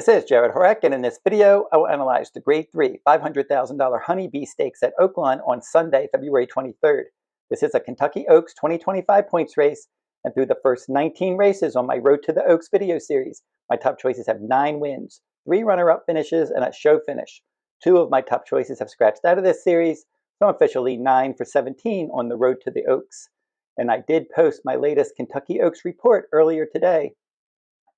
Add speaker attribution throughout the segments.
Speaker 1: This is Jarrod Horak, and in this video, I will analyze the Grade 3 $500,000 Honeybee Stakes at Oaklawn on Sunday, February 23rd. This is a Kentucky Oaks 2025 points race, and through the first 19 races on my Road to the Oaks video series, my top choices have 9 wins, 3 runner-up finishes, and a show finish. 2 of my top choices have scratched out of this series, so I'm officially 9 for 17 on the Road to the Oaks. And I did post my latest Kentucky Oaks report earlier today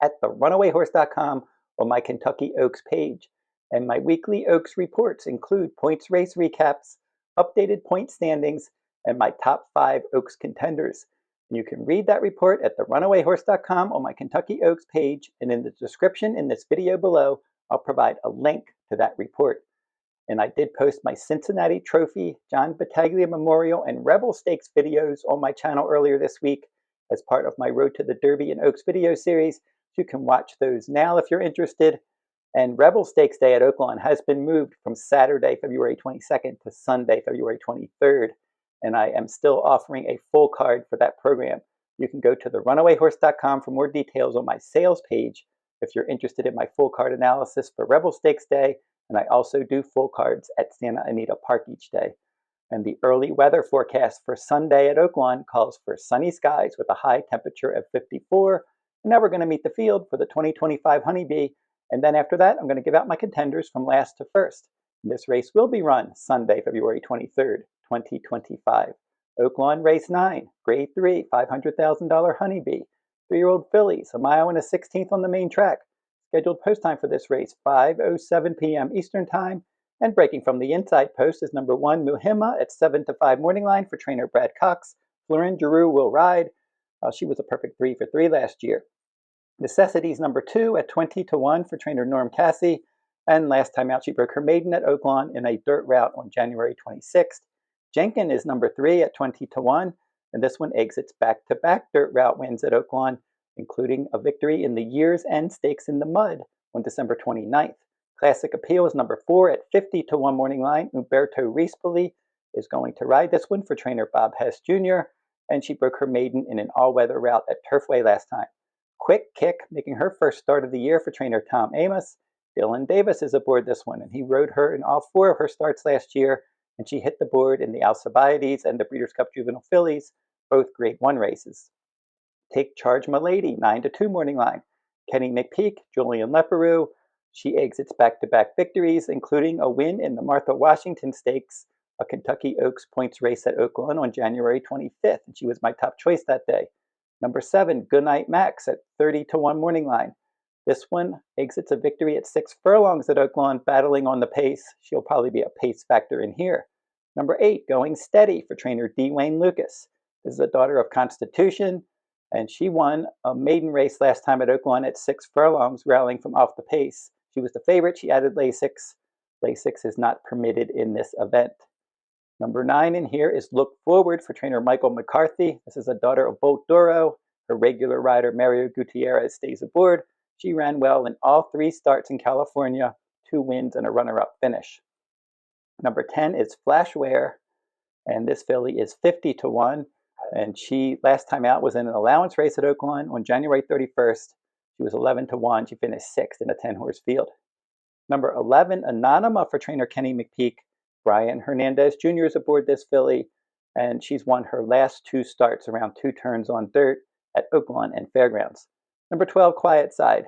Speaker 1: at the runawayhorse.com on my Kentucky Oaks page. And my weekly Oaks reports include points race recaps, updated point standings, and my top 5 Oaks contenders. And you can read that report at the runawayhorse.com on my Kentucky Oaks page, and in the description in this video below, I'll provide a link to that report. And I did post my Cincinnati Trophy, John Battaglia Memorial, and Rebel Stakes videos on my channel earlier this week as part of my Road to the Derby and Oaks video series. You can watch those now if you're interested. And Rebel Stakes Day at Oaklawn has been moved from Saturday, February 22nd to Sunday, February 23rd. And I am still offering a full card for that program. You can go to the runawayhorse.com for more details on my sales page if you're interested in my full card analysis for Rebel Stakes Day. And I also do full cards at Santa Anita Park each day. And the early weather forecast for Sunday at Oaklawn calls for sunny skies with a high temperature of 54. And now we're going to meet the field for the 2025 Honeybee. And then after that, I'm going to give out my contenders from last to first. And this race will be run Sunday, February 23rd, 2025. Oaklawn Race 9, Grade 3, $500,000 Honeybee. 3-year-old fillies, a mile and a 16th on the main track. Scheduled post time for this race, 5:07 p.m. Eastern Time. And breaking from the inside post is number 1, Muhimma at 7 to 5 morning line for trainer Brad Cox. Florin Giroux will ride. She was a perfect 3 for 3 last year. Necessities number 2 at 20 to 1 for trainer Norm Cassie. And last time out, she broke her maiden at Oaklawn in a dirt route on January 26th. Jenkin is number 3 at 20 to 1. And this one exits back-to-back dirt route wins at Oaklawn, including a victory in the Year's End Stakes in the Mud on December 29th. Classic Appeal is number 4 at 50 to 1 morning line. Umberto Rispoli is going to ride this one for trainer Bob Hess Jr., and she broke her maiden in an all-weather route at Turfway last time. Quickick, making her first start of the year for trainer Tom Amos. Dylan Davis is aboard this one, and he rode her in all 4 of her starts last year, and she hit the board in the Alcibiades and the Breeders' Cup Juvenile Fillies, both Grade 1 races. Take Charge Milady, 9 to 2 morning line. Kenny McPeak, Julian Leparoux. She exits back-to-back victories, including a win in the Martha Washington Stakes, a Kentucky Oaks points race at Oaklawn on January 25th, and she was my top choice that day. Number 7, Gunite Max at 30 to 1 morning line. This one exits a victory at 6 furlongs at Oaklawn, battling on the pace. She'll probably be a pace factor in here. Number 8, Going Steady for trainer D. Wayne Lucas. This is a daughter of Constitution, and she won a maiden race last time at Oaklawn at 6 furlongs, rallying from off the pace. She was the favorite. She added Lasix. Lasix is not permitted in this event. Number 9 in here is Look Forward for trainer Michael McCarthy. This is a daughter of Bolt Duro. Her regular rider, Mario Gutierrez, stays aboard. She ran well in all 3 starts in California, 2 wins and a runner-up finish. Number 10 is Flashware, and this filly is 50 to 1. And she, last time out, was in an allowance race at Oaklawn on January 31st. She was 11 to 1. She finished 6th in a 10-horse field. Number 11, Anonima for trainer Kenny McPeak. Brian Hernandez Jr. is aboard this filly, and she's won her last 2 starts around 2 turns on dirt at Oaklawn and Fairgrounds. Number 12, Quietside.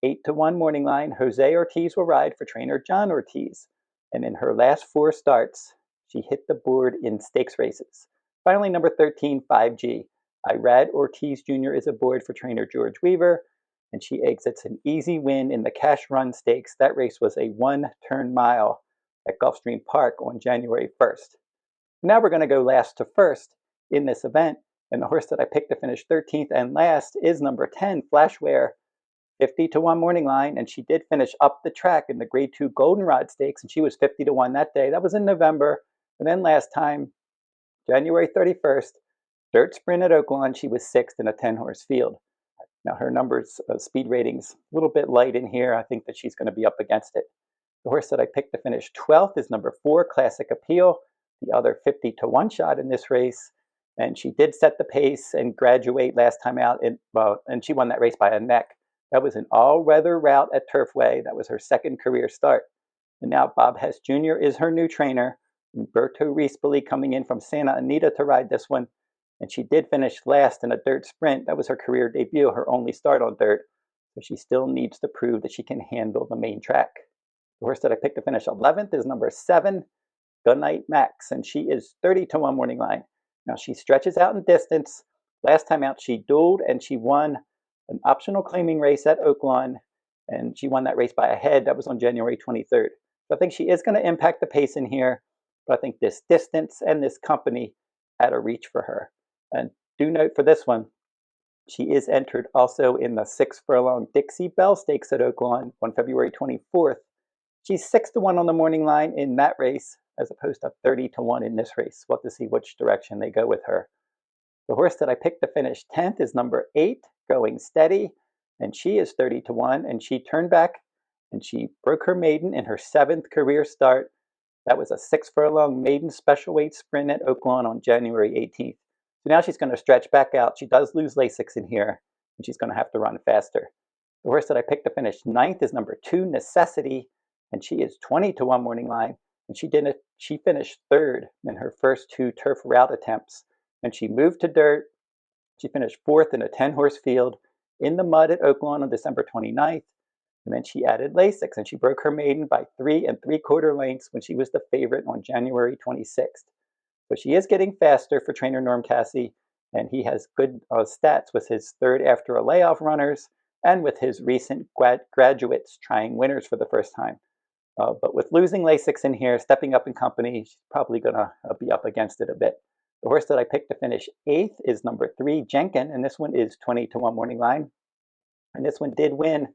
Speaker 1: 8 to 1 morning line. Jose Ortiz will ride for trainer John Ortiz. And in her last 4 starts, she hit the board in stakes races. Finally, number 13, 5G. Irad Ortiz Jr. is aboard for trainer George Weaver, and she exits an easy win in the Cash Run Stakes. That race was a 1-turn mile at Gulfstream Park on January 1st. Now we're going to go last to first in this event, and the horse that I picked to finish 13th and last is number 10, Flashware, 50 to 1 morning line, and she did finish up the track in the Grade 2 Goldenrod Stakes, and she was 50 to 1 that day. That was in November, and then last time, January 31st, dirt sprint at Oaklawn, she was 6th in a 10-horse field. Now her numbers, speed ratings, a little bit light in here. I think that she's going to be up against it. The horse that I picked to finish 12th is number 4, Classic Appeal, the other 50 to 1 shot in this race. And she did set the pace and graduate last time out, and she won that race by a neck. That was an all-weather route at Turfway. That was her second career start. And now Bob Hess Jr. is her new trainer. Umberto Rispoli coming in from Santa Anita to ride this one. And she did finish last in a dirt sprint. That was her career debut, her only start on dirt. So she still needs to prove that she can handle the main track. The horse that I picked to finish 11th is number 7, Gunite Max, and she is 30-1 morning line. Now she stretches out in distance. Last time out she dueled and she won an optional claiming race at Oaklawn, and she won that race by a head. That was on January 23rd. So I think she is going to impact the pace in here, but I think this distance and this company had a reach for her. And do note for this one, she is entered also in the 6 furlong Dixie Belle Stakes at Oaklawn on February 24th. She's 6-1 on the morning line in that race, as opposed to 30-1 in this race. We'll have to see which direction they go with her. The horse that I picked to finish 10th is number 8, Going Steady, and she is 30-1, and she turned back and she broke her maiden in her 7th career start. That was a 6 furlong maiden special weight sprint at Oaklawn on January 18th. So now she's going to stretch back out. She does lose Lasix in here, and she's going to have to run faster. The horse that I picked to finish 9th is number 2, Necessity, and she is 20-1 morning line. And she finished 3rd in her first 2 turf route attempts. And she moved to dirt. She finished 4th in a 10-horse field in the mud at Oaklawn on December 29th. And then she added Lasix, and she broke her maiden by 3 3/4 lengths when she was the favorite on January 26th. But she is getting faster for trainer Norm Cassie, and he has good stats with his 3rd after a layoff runners and with his recent graduates trying winners for the first time. But with losing Lasix in here, stepping up in company, she's probably going to be up against it a bit. The horse that I picked to finish 8th is number 3, Jenkin, and this one is 20-1 morning line. And this one did win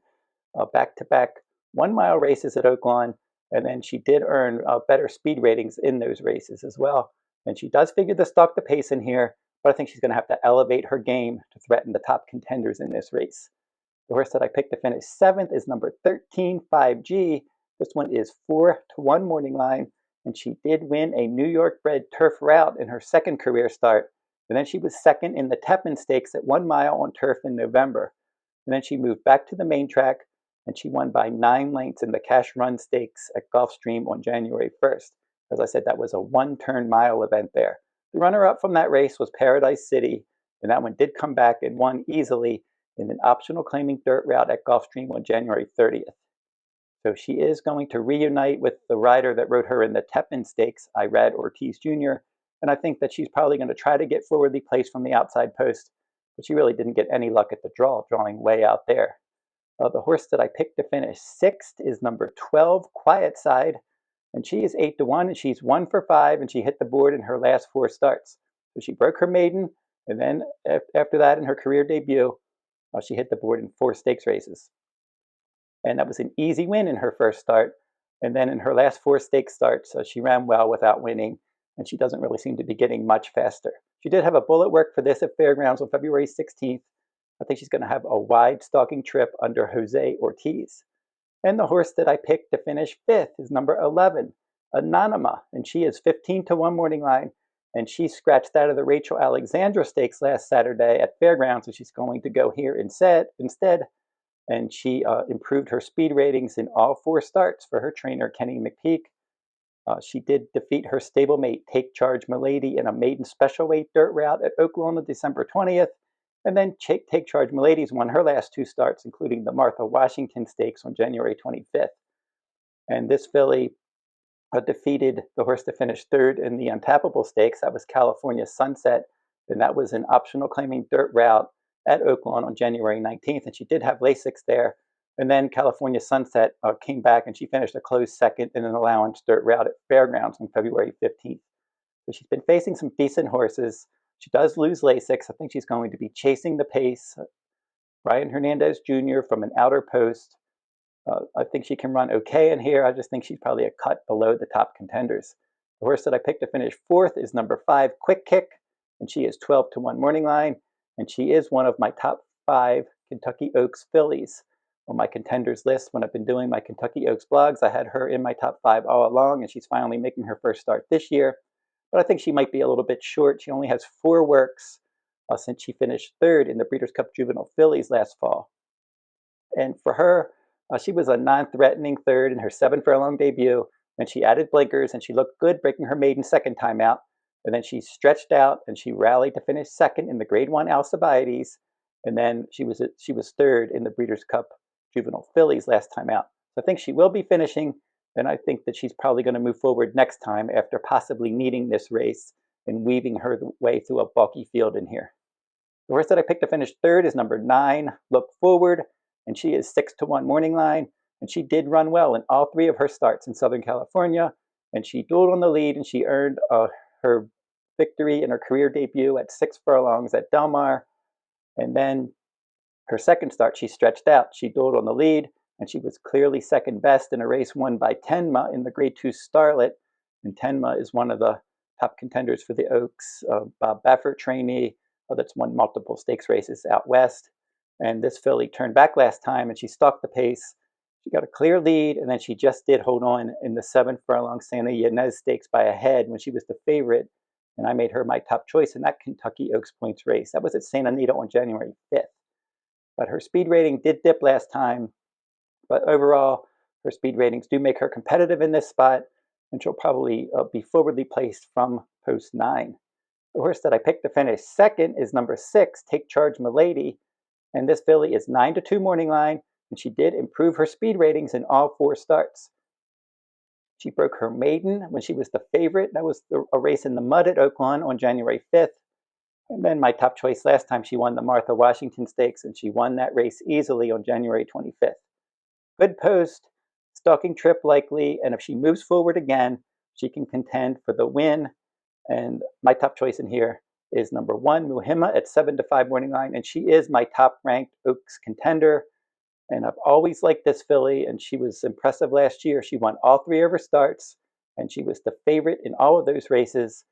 Speaker 1: back-to-back 1-mile races at Oaklawn, and then she did earn better speed ratings in those races as well. And she does figure to stalk the pace in here, but I think she's going to have to elevate her game to threaten the top contenders in this race. The horse that I picked to finish 7th is number 13, 5G. This one is 4-1 morning line, and she did win a New York bred turf route in her 2nd career start. And then she was 2nd in the Teppan Stakes at 1 mile on turf in November. And then she moved back to the main track, and she won by 9 lengths in the Cash Run Stakes at Gulfstream on January 1st. As I said, that was a 1-turn mile event there. The runner-up from that race was Paradise City, and that one did come back and won easily in an optional claiming dirt route at Gulfstream on January 30th. So she is going to reunite with the rider that rode her in the Teppan Stakes, Irad Ortiz Jr., and I think that she's probably going to try to get forwardly placed from the outside post, but she really didn't get any luck at the draw, drawing way out there. The horse that I picked to finish 6th is number 12, Quietside, and she is 8-1, and she's 1 for 5, and she hit the board in her last 4 starts. So she broke her maiden, and then after that, in her career debut, she hit the board in 4 stakes races. And that was an easy win in her first start. And then in her last 4 stakes starts, she ran well without winning, and she doesn't really seem to be getting much faster. She did have a bullet work for this at Fairgrounds on February 16th. I think she's going to have a wide stalking trip under Jose Ortiz. And the horse that I picked to finish 5th is number 11, Anonima, and she is 15-1 morning line, and she scratched out of the Rachel Alexandra Stakes last Saturday at Fairgrounds, so she's going to go here instead. And she improved her speed ratings in all 4 starts for her trainer, Kenny McPeak. She did defeat her stablemate, Take Charge Milady, in a maiden special weight dirt route at Oaklawn on December 20th. And then Take Charge Milady's won her last 2 starts, including the Martha Washington Stakes on January 25th. And this filly defeated the horse to finish 3rd in the Untappable Stakes. That was California Sunset, and that was an optional claiming dirt route at Oaklawn on January 19th, and she did have Lasix there. And then California Sunset came back, and she finished a close 2nd in an allowance dirt route at Fairgrounds on February 15th. So she's been facing some decent horses. She does lose Lasix. I think she's going to be chasing the pace. Ryan Hernandez Jr. from an outer post. I think she can run okay in here. I just think she's probably a cut below the top contenders. The horse that I picked to finish 4th is number 5, Quickick, and she is 12-1 morning line. And she is one of my top 5 Kentucky Oaks fillies on my contenders list. When I've been doing my Kentucky Oaks blogs, I had her in my top 5 all along, and she's finally making her first start this year. But I think she might be a little bit short. She only has 4 works since she finished 3rd in the Breeders' Cup Juvenile Fillies last fall. And for her, she was a non-threatening third in her 7 furlong debut. And she added blinkers and she looked good, breaking her maiden second time out. And then she stretched out and she rallied to finish second in the Grade 1 Alcibiades. And then she was third in the Breeders' Cup Juvenile Fillies last time out. So I think she will be finishing, and I think that she's probably going to move forward next time after possibly needing this race and weaving her way through a bulky field in here. The horse that I picked to finish third is number 9, Look Forward, and she is 6-1 morning line, and she did run well in all 3 of her starts in Southern California, and she dueled on the lead, and she earned her victory in her career debut at 6 furlongs at Del Mar. And then her second start, she stretched out. She dueled on the lead, and she was clearly second best in a race won by Tenma in the Grade 2 Starlet. And Tenma is one of the top contenders for the Oaks, Bob Baffert trainee that's won multiple stakes races out west. And this filly turned back last time, and she stalked the pace. She got a clear lead, and then she just did hold on in the 7 furlong Santa Ynez Stakes by a head when she was the favorite. And I made her my top choice in that Kentucky Oaks Points race. That was at Santa Anita on January 5th. But her speed rating did dip last time. But overall, her speed ratings do make her competitive in this spot, and she'll probably be forwardly placed from post 9. The horse that I picked to finish second is number 6, Take Charge Milady. And this filly is 9-2 morning line, and she did improve her speed ratings in all 4 starts. She broke her maiden when she was the favorite. That was a race in the mud at Oaklawn on January 5th. And then my top choice last time, she won the Martha Washington Stakes, and she won that race easily on January 25th. Good post, stalking trip likely, and if she moves forward again, she can contend for the win. And my top choice in here is number 1, Muhimma at 7-5 morning line, and she is my top-ranked Oaks contender. And I've always liked this filly, and she was impressive last year. She won all 3 of her starts, and she was the favorite in all of those races.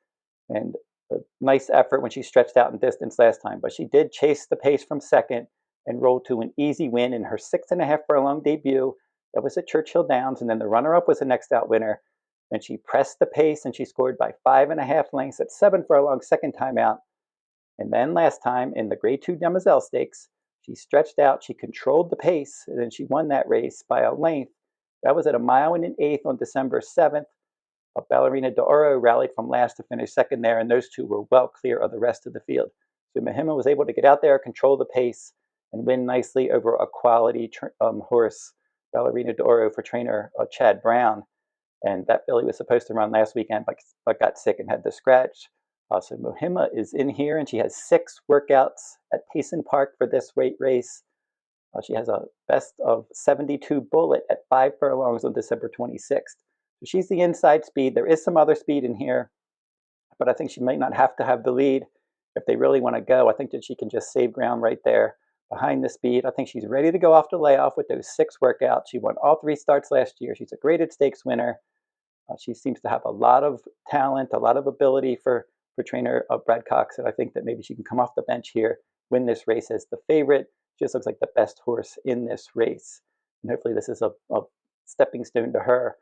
Speaker 1: And a nice effort when she stretched out in distance last time, but she did chase the pace from second and rolled to an easy win in her 6.5 furlong debut. That was at Churchill Downs, and then the runner-up was the next out winner. And she pressed the pace, and she scored by 5.5 lengths at 7 furlongs second time out. And then last time in the Grade 2 Demoiselle Stakes, she stretched out, she controlled the pace, and then she won that race by a length. That was at 1 1/8 on December 7th. Ballerina d'Oro rallied from last to finish second there, and those two were well clear of the rest of the field. So Muhimma was able to get out there, control the pace, and win nicely over a quality horse, Ballerina d'Oro, for trainer Chad Brown. And that filly was supposed to run last weekend, but got sick and had the scratch. So Muhimma is in here, and she has 6 workouts at Payson Park for this weight race. She has a best of 72 bullet at 5 furlongs on December 26th. So she's the inside speed. There is some other speed in here, but I think she might not have to have the lead if they really want to go. I think that she can just save ground right there behind the speed. I think she's ready to go off the layoff with those 6 workouts. She won all 3 starts last year. She's a graded stakes winner. She seems to have a lot of talent, a lot of ability for trainer Brad Cox, and I think that maybe she can come off the bench here, win this race as the favorite. She just looks like the best horse in this race. And hopefully this is a stepping stone to her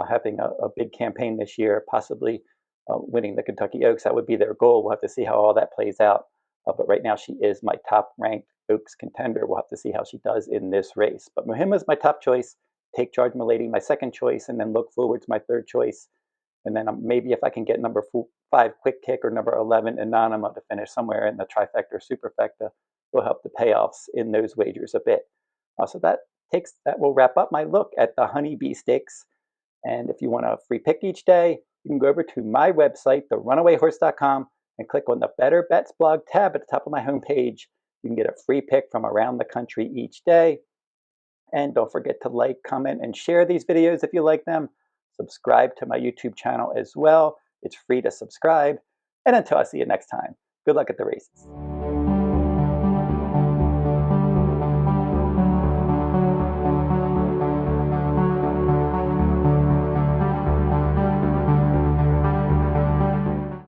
Speaker 1: having a big campaign this year, possibly winning the Kentucky Oaks. That would be their goal. We'll have to see how all that plays out. But right now she is my top-ranked Oaks contender. We'll have to see how she does in this race. But Muhimma's my top choice. Take Charge Milady, my second choice, and then Look Forward to my third choice. And then maybe if I can get number 5, Quickick, or number 11, Anonima, to finish somewhere in the trifecta or superfecta, will help the payoffs in those wagers a bit. So that will wrap up my look at the Honeybee Stakes. And if you want a free pick each day, you can go over to my website, therunawayhorse.com, and click on the Better Bets blog tab at the top of my homepage. You can get a free pick from around the country each day. And don't forget to like, comment, and share these videos if you like them. Subscribe to my YouTube channel as well. It's free to subscribe. And until I see you next time, good luck at the races.